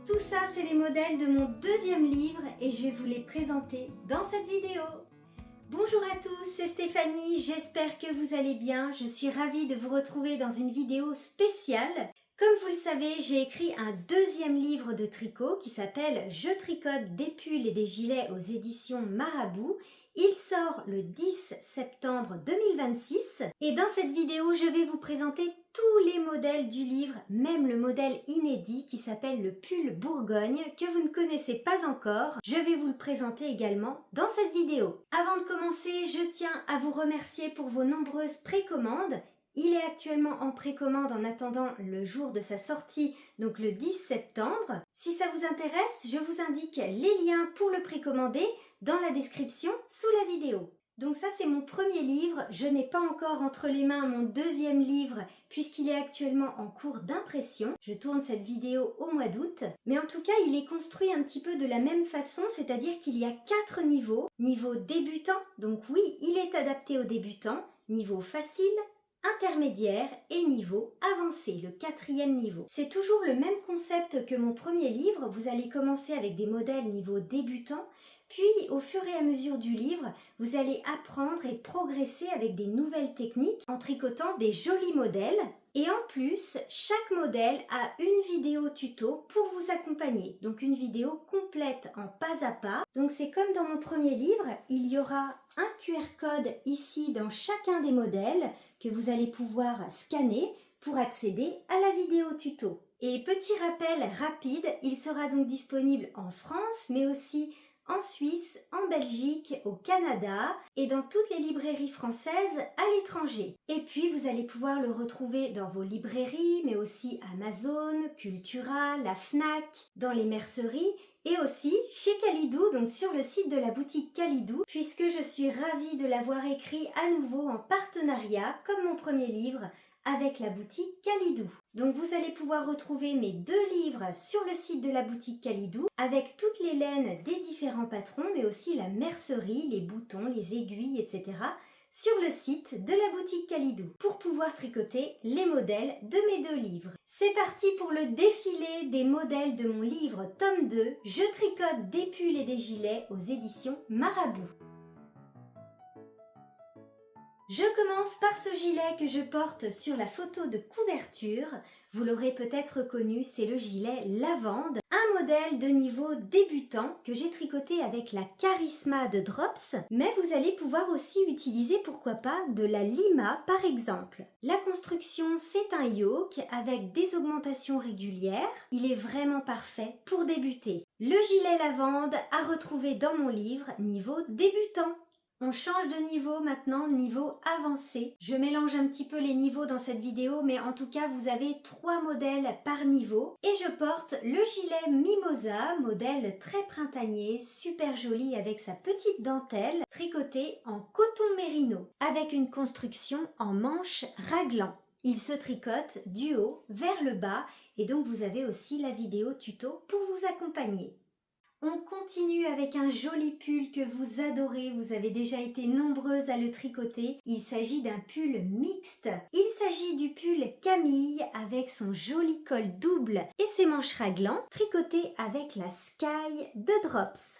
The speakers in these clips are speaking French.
Tout ça, c'est les modèles de mon deuxième livre et je vais vous les présenter dans cette vidéo. Bonjour à tous, c'est Stéphanie, j'espère que vous allez bien. Je suis ravie de vous retrouver dans une vidéo spéciale. Comme vous le savez, j'ai écrit un deuxième livre de tricot qui s'appelle « Je tricote des pulls et des gilets » aux éditions Marabout. Il sort le 10 septembre 2026 et dans cette vidéo, je vais vous présenter tous les modèles du livre, même le modèle inédit qui s'appelle le pull Bourgogne que vous ne connaissez pas encore. Je vais vous le présenter également dans cette vidéo. Avant de commencer, je tiens à vous remercier pour vos nombreuses précommandes. Il est actuellement en précommande en attendant le jour de sa sortie, donc le 10 septembre. Si ça vous intéresse, je vous indique les liens pour le précommander dans la description sous la vidéo. Donc ça, c'est mon premier livre. Je n'ai pas encore entre les mains mon deuxième livre puisqu'il est actuellement en cours d'impression. Je tourne cette vidéo au mois d'août. Mais en tout cas, il est construit un petit peu de la même façon, c'est-à-dire qu'il y a 4 niveaux. Niveau débutant, donc oui, il est adapté aux débutants. Niveau facile, intermédiaire et niveau avancé, le 4e niveau. C'est toujours le même concept que mon premier livre. Vous allez commencer avec des modèles niveau débutant, puis au fur et à mesure du livre, vous allez apprendre et progresser avec des nouvelles techniques en tricotant des jolis modèles. Et en plus, chaque modèle a une vidéo tuto pour vous accompagner. Donc une vidéo complète en pas à pas. Donc c'est comme dans mon premier livre, il y aura un QR code ici dans chacun des modèles que vous allez pouvoir scanner pour accéder à la vidéo tuto. Et petit rappel rapide, il sera donc disponible en France mais aussi en Suisse, en Belgique, au Canada et dans toutes les librairies françaises à l'étranger. Et puis vous allez pouvoir le retrouver dans vos librairies, mais aussi Amazon, Cultura, la Fnac, dans les merceries et aussi chez Kalidou, donc sur le site de la boutique Kalidou, puisque je suis ravie de l'avoir écrit à nouveau en partenariat, comme mon premier livre, avec la boutique Kalidou. Donc vous allez pouvoir retrouver mes 2 livres sur le site de la boutique Kalidou avec toutes les laines des différents patrons mais aussi la mercerie, les boutons, les aiguilles, etc. sur le site de la boutique Kalidou pour pouvoir tricoter les modèles de mes 2 livres. C'est parti pour le défilé des modèles de mon livre tome 2, Je tricote des pulls et des gilets aux éditions Marabout. Je commence par ce gilet que je porte sur la photo de couverture. Vous l'aurez peut-être reconnu, c'est le gilet Lavande, un modèle de niveau débutant que j'ai tricoté avec la Charisma de Drops, mais vous allez pouvoir aussi utiliser, pourquoi pas, de la Lima par exemple. La construction, c'est un yoke avec des augmentations régulières. Il est vraiment parfait pour débuter. Le gilet Lavande à retrouver dans mon livre niveau débutant. On change de niveau maintenant, niveau avancé. Je mélange un petit peu les niveaux dans cette vidéo, mais en tout cas, vous avez 3 modèles par niveau. Et je porte le gilet Mimosa, modèle très printanier, super joli avec sa petite dentelle, tricoté en coton mérino, avec une construction en manche raglan. Il se tricote du haut vers le bas, et donc vous avez aussi la vidéo tuto pour vous accompagner. On continue avec un joli pull que vous adorez, vous avez déjà été nombreuses à le tricoter. Il s'agit d'un pull mixte. Il s'agit du pull Camille avec son joli col double et ses manches raglan, tricoté avec la Sky de Drops.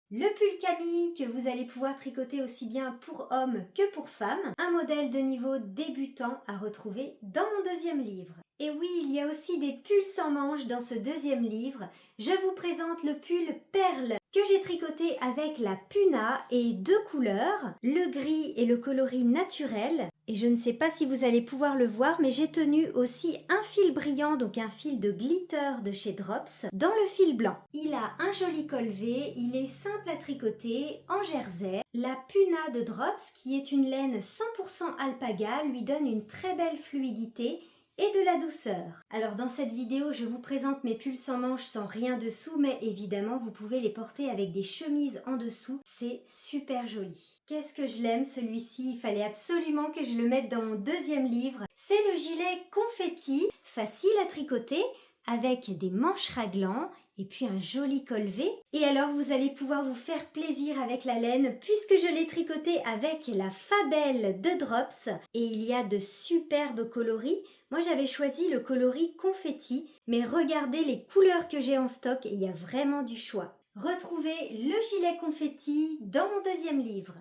Le pull Camille que vous allez pouvoir tricoter aussi bien pour hommes que pour femmes, un modèle de niveau débutant à retrouver dans mon deuxième livre. Et oui, il y a aussi des pulls sans manches dans ce deuxième livre. Je vous présente le pull Perle que j'ai tricoté avec la Puna et 2 couleurs, le gris et le coloris naturel. Et je ne sais pas si vous allez pouvoir le voir, mais j'ai tenu aussi un fil brillant, donc un fil de glitter de chez Drops, dans le fil blanc. Il a un joli col V, il est simple à tricoter, en jersey. La Puna de Drops, qui est une laine 100% alpaga, lui donne une très belle fluidité et de la douceur. Alors dans cette vidéo, je vous présente mes pulls sans manches sans rien dessous, mais évidemment vous pouvez les porter avec des chemises en dessous, c'est super joli. Qu'est-ce que je l'aime celui-ci, il fallait absolument que je le mette dans mon deuxième livre. C'est le gilet confetti, facile à tricoter, avec des manches raglan et puis un joli col V. Et alors vous allez pouvoir vous faire plaisir avec la laine puisque je l'ai tricoté avec la Fabelle de Drops et il y a de superbes coloris. Moi j'avais choisi le coloris confetti, mais regardez les couleurs que j'ai en stock et il y a vraiment du choix. Retrouvez le gilet confetti dans mon deuxième livre.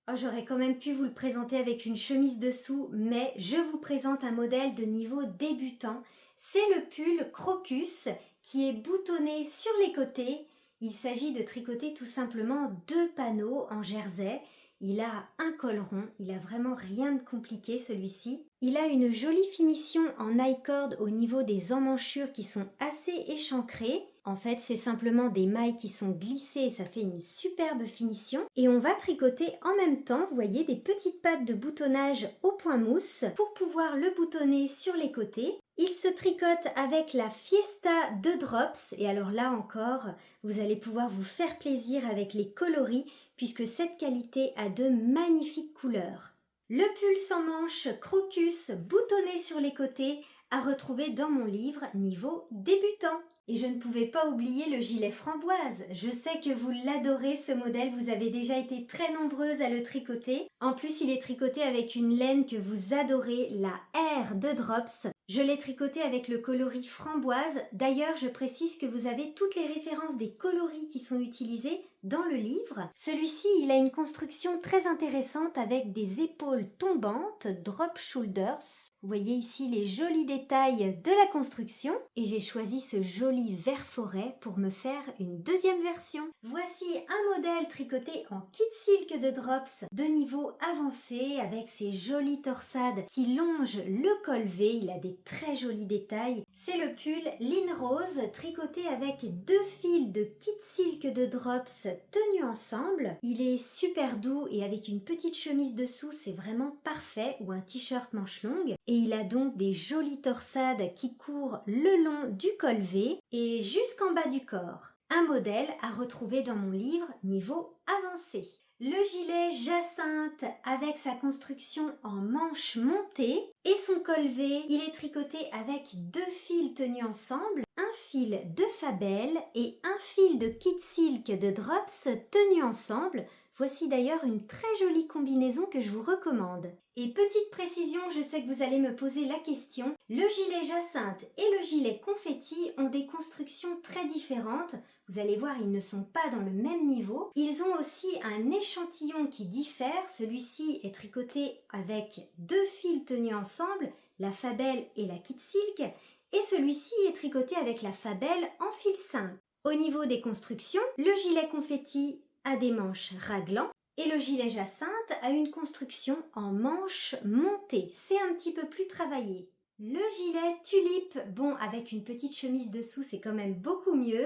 Oh, j'aurais quand même pu vous le présenter avec une chemise dessous, mais je vous présente un modèle de niveau débutant. C'est le pull Crocus qui est boutonné sur les côtés. Il s'agit de tricoter tout simplement 2 panneaux en jersey. Il a un col rond, il a vraiment rien de compliqué celui-ci. Il a une jolie finition en I-cord au niveau des emmanchures qui sont assez échancrées. En fait, c'est simplement des mailles qui sont glissées et ça fait une superbe finition. Et on va tricoter en même temps, vous voyez, des petites pattes de boutonnage au point mousse pour pouvoir le boutonner sur les côtés. Il se tricote avec la Fiesta de Drops. Et alors là encore, vous allez pouvoir vous faire plaisir avec les coloris puisque cette qualité a de magnifiques couleurs. Le pull sans manches Crocus boutonné sur les côtés à retrouver dans mon livre niveau débutant. Et je ne pouvais pas oublier le gilet framboise. Je sais que vous l'adorez ce modèle, vous avez déjà été très nombreuses à le tricoter. En plus, il est tricoté avec une laine que vous adorez, la R de Drops. Je l'ai tricoté avec le coloris framboise. D'ailleurs, je précise que vous avez toutes les références des coloris qui sont utilisés dans le livre. Celui-ci, il a une construction très intéressante avec des épaules tombantes, drop shoulders. Vous voyez ici les jolis détails de la construction et j'ai choisi ce joli vert forêt pour me faire une deuxième version. Voici un modèle tricoté en kit silk de Drops de niveau avancé avec ses jolies torsades qui longent le col V. Il a des très jolis détails. C'est le pull Line Rose tricoté avec 2 fils de kit silk de Drops tenus ensemble. Il est super doux et avec une petite chemise dessous, c'est vraiment parfait, ou un t-shirt manche longue. Et il a donc des jolies torsades qui courent le long du col V et jusqu'en bas du corps. Un modèle à retrouver dans mon livre niveau avancé. Le gilet Jacinthe avec sa construction en manches montées et son col V, il est tricoté avec 2 fils tenus ensemble, un fil de Fabelle et un fil de kit silk de Drops tenus ensemble. Voici d'ailleurs une très jolie combinaison que je vous recommande. Et petite précision, je sais que vous allez me poser la question, le gilet Jacinthe et le gilet confetti ont des constructions très différentes. Vous allez voir, ils ne sont pas dans le même niveau. Ils ont aussi un échantillon qui diffère. Celui-ci est tricoté avec 2 fils tenus ensemble, la Fabelle et la kit silk. Et celui-ci est tricoté avec la Fabelle en fil simple. Au niveau des constructions, le gilet confetti a des manches raglan et le gilet Jacinthe a une construction en manches montées. C'est un petit peu plus travaillé. Le gilet tulipe, bon, avec une petite chemise dessous, c'est quand même beaucoup mieux.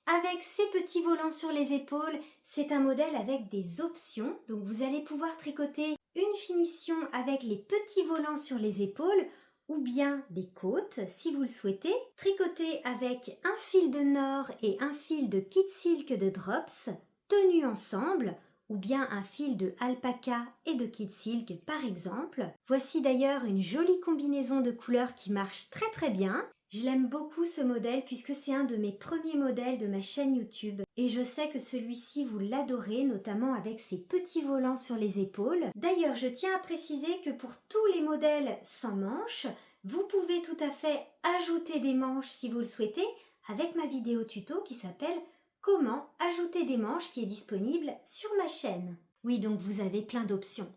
Avec ses petits volants sur les épaules, c'est un modèle avec des options. Donc vous allez pouvoir tricoter une finition avec les petits volants sur les épaules ou bien des côtes si vous le souhaitez. Tricoter avec un fil de nord et un fil de kit silk de Drops tenus ensemble ou bien un fil de alpaca et de kit silk par exemple. Voici d'ailleurs une jolie combinaison de couleurs qui marche très très bien. Je l'aime beaucoup ce modèle puisque c'est un de mes premiers modèles de ma chaîne YouTube et je sais que celui-ci vous l'adorez, notamment avec ses petits volants sur les épaules. D'ailleurs, je tiens à préciser que pour tous les modèles sans manches, vous pouvez tout à fait ajouter des manches si vous le souhaitez avec ma vidéo tuto qui s'appelle Comment ajouter des manches qui est disponible sur ma chaîne. Oui, donc vous avez plein d'options.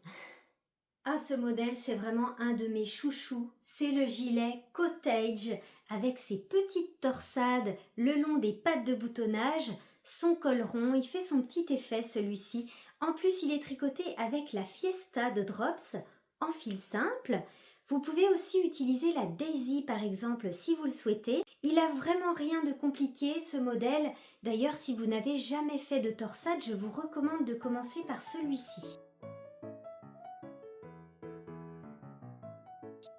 Ah, ce modèle, c'est vraiment un de mes chouchous. C'est le gilet Cottage avec ses petites torsades le long des pattes de boutonnage, son col rond, il fait son petit effet celui-ci. En plus, il est tricoté avec la Fiesta de Drops en fil simple. Vous pouvez aussi utiliser la Daisy par exemple si vous le souhaitez. Il a vraiment rien de compliqué ce modèle. D'ailleurs, si vous n'avez jamais fait de torsade, je vous recommande de commencer par celui-ci.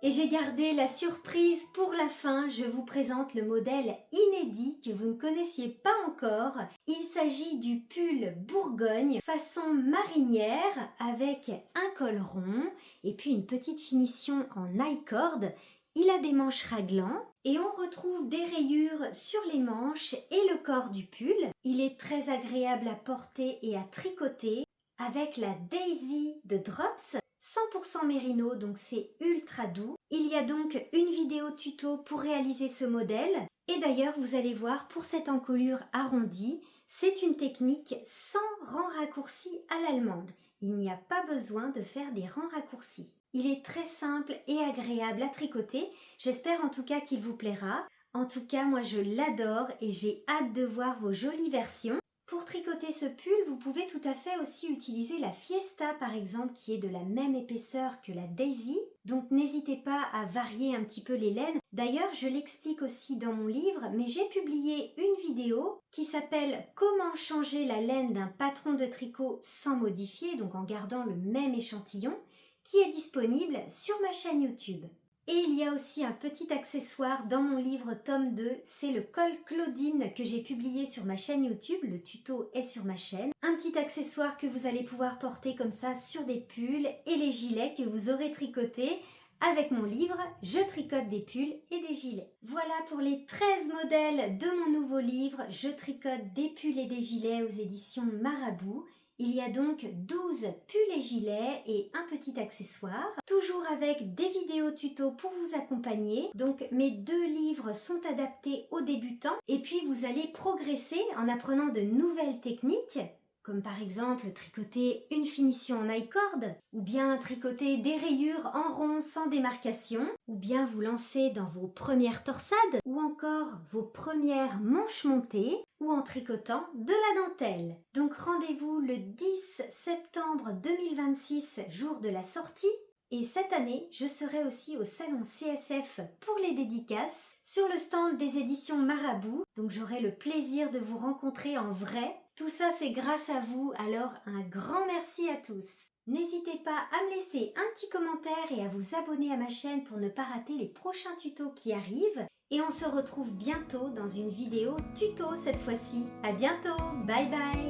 Et j'ai gardé la surprise pour la fin, je vous présente le modèle inédit que vous ne connaissiez pas encore. Il s'agit du pull Bourgogne façon marinière avec un col rond et puis une petite finition en I-cord. Il a des manches raglan et on retrouve des rayures sur les manches et le corps du pull. Il est très agréable à porter et à tricoter avec la Daisy de Drops, 100% mérino, donc c'est ultra doux. Il y a donc une vidéo tuto pour réaliser ce modèle. Et d'ailleurs, vous allez voir, pour cette encolure arrondie, c'est une technique sans rang raccourci à l'allemande. Il n'y a pas besoin de faire des rangs raccourcis. Il est très simple et agréable à tricoter. J'espère en tout cas qu'il vous plaira. En tout cas, moi je l'adore et j'ai hâte de voir vos jolies versions. Pour tricoter ce pull, vous pouvez tout à fait aussi utiliser la Fiesta par exemple, qui est de la même épaisseur que la Daisy. Donc n'hésitez pas à varier un petit peu les laines. D'ailleurs, je l'explique aussi dans mon livre, mais j'ai publié une vidéo qui s'appelle « Comment changer la laine d'un patron de tricot sans modifier », donc en gardant le même échantillon, qui est disponible sur ma chaîne YouTube. Et il y a aussi un petit accessoire dans mon livre tome 2, c'est le col Claudine que j'ai publié sur ma chaîne YouTube, le tuto est sur ma chaîne. Un petit accessoire que vous allez pouvoir porter comme ça sur des pulls et les gilets que vous aurez tricotés avec mon livre « Je tricote des pulls et des gilets ». Voilà pour les 13 modèles de mon nouveau livre « Je tricote des pulls et des gilets » aux éditions Marabout. Il y a donc 12 pulls et gilets et un petit accessoire, toujours avec des vidéos tuto pour vous accompagner. Donc mes 2 livres sont adaptés aux débutants et puis vous allez progresser en apprenant de nouvelles techniques, comme par exemple tricoter une finition en I-cord, ou bien tricoter des rayures en rond sans démarcation, ou bien vous lancer dans vos premières torsades, ou encore vos premières manches montées, ou en tricotant de la dentelle. Donc rendez-vous le 10 septembre 2026, jour de la sortie. Et cette année, je serai aussi au salon CSF pour les dédicaces, sur le stand des éditions Marabout. Donc j'aurai le plaisir de vous rencontrer en vrai. Tout ça, c'est grâce à vous, alors un grand merci à tous. N'hésitez pas à me laisser un petit commentaire et à vous abonner à ma chaîne pour ne pas rater les prochains tutos qui arrivent. Et on se retrouve bientôt dans une vidéo tuto cette fois-ci. À bientôt, bye bye.